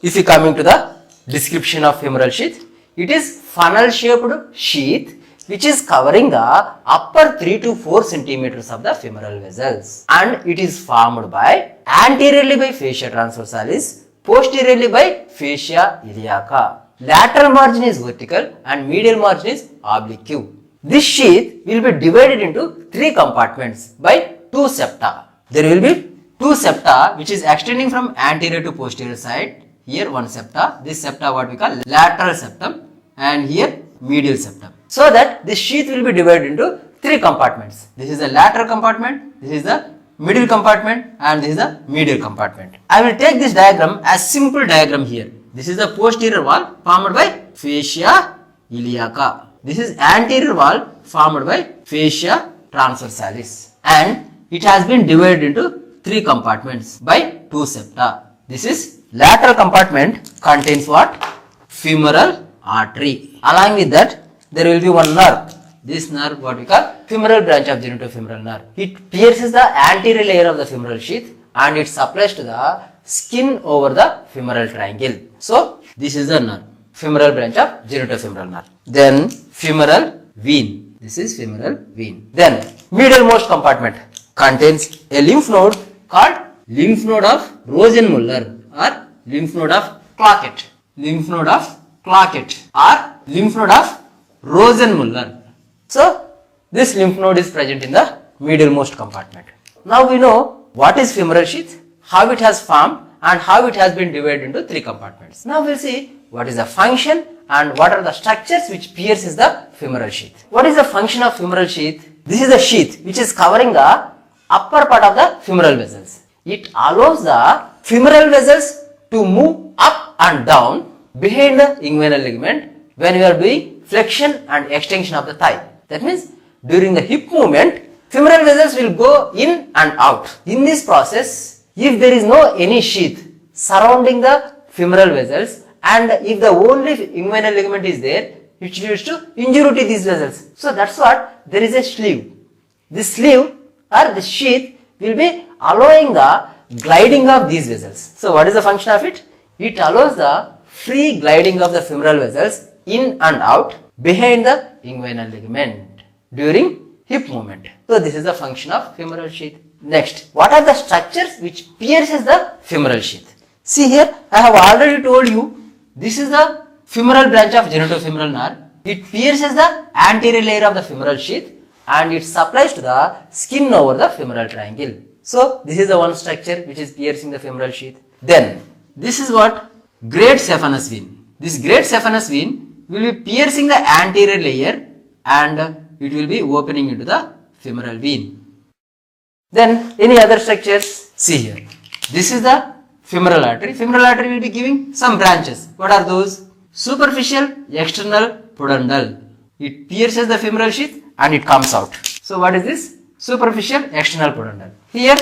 if you come into the description of femoral sheath, it is funnel shaped sheath which is covering the upper 3 to 4 centimeters of the femoral vessels, and it is formed by anteriorly by fascia transversalis, posteriorly by fascia iliaca. Lateral margin is vertical and medial margin is oblique. This sheath will be divided into 3 compartments by 2 septa. There will be 2 septa which is extending from anterior to posterior side. Here one septa, this septa what we call lateral septum, and here medial septum. So that this sheath will be divided into 3 compartments. This is the lateral compartment, this is the middle compartment, and this is the medial compartment. I will take this diagram as simple diagram here. This is the posterior wall formed by fascia iliaca. This is anterior wall formed by fascia transversalis, and it has been divided into 3 compartments by 2 septa. This is lateral compartment contains what? Femoral artery. Along with that, there will be one nerve. This nerve what we call femoral branch of genitofemoral nerve. It pierces the anterior layer of the femoral sheath and it supplies to the skin over the femoral triangle. So this is the nerve, femoral branch of genitofemoral nerve. Then femoral vein. This is femoral vein. Then medialmost compartment contains a lymph node called lymph node of Rosenmuller or lymph node of Cloquet. Lymph node of Cloquet or lymph node of Rosenmuller. So this lymph node is present in the medialmost compartment. Now we know what is femoral sheath, how it has formed, and how it has been divided into 3 compartments. Now we'll see what is the function and what are the structures which pierces the femoral sheath. What is the function of femoral sheath? This is the sheath which is covering the upper part of the femoral vessels. It allows the femoral vessels to move up and down behind the inguinal ligament when we are doing flexion and extension of the thigh. That means during the hip movement, femoral vessels will go in and out. In this process, if there is no any sheath surrounding the femoral vessels and if the only inguinal ligament is there, it leads to injury to these vessels. So that's what there is a sleeve. This sleeve or the sheath will be allowing the gliding of these vessels. So what is the function of it? It allows the free gliding of the femoral vessels in and out behind the inguinal ligament during hip movement. So this is the function of femoral sheath. Next, what are the structures which pierces the femoral sheath? See here, I have already told you, this is the femoral branch of genitofemoral nerve. It pierces the anterior layer of the femoral sheath and it supplies to the skin over the femoral triangle. So this is the one structure which is piercing the femoral sheath. Then this is what? Great saphenous vein. This great saphenous vein will be piercing the anterior layer and it will be opening into the femoral vein. Then any other structures? See here. This is the femoral artery. Femoral artery will be giving some branches. What are those? Superficial external pudendal. It pierces the femoral sheath and it comes out. So what is this? Superficial external pudendal. Here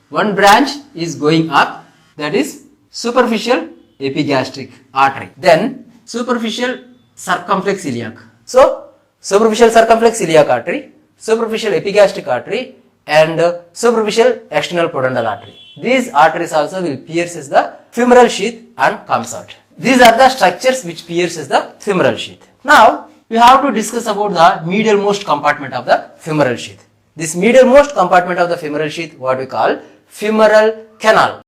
one branch is going up, that is superficial epigastric artery. Then superficial circumflex iliac. So superficial circumflex iliac artery, superficial epigastric artery, and superficial external pudendal artery. These arteries also will pierces the femoral sheath and comes out. These are the structures which pierces the femoral sheath. Now we have to discuss about the medialmost compartment of the femoral sheath. This medialmost compartment of the femoral sheath, what we call femoral canal.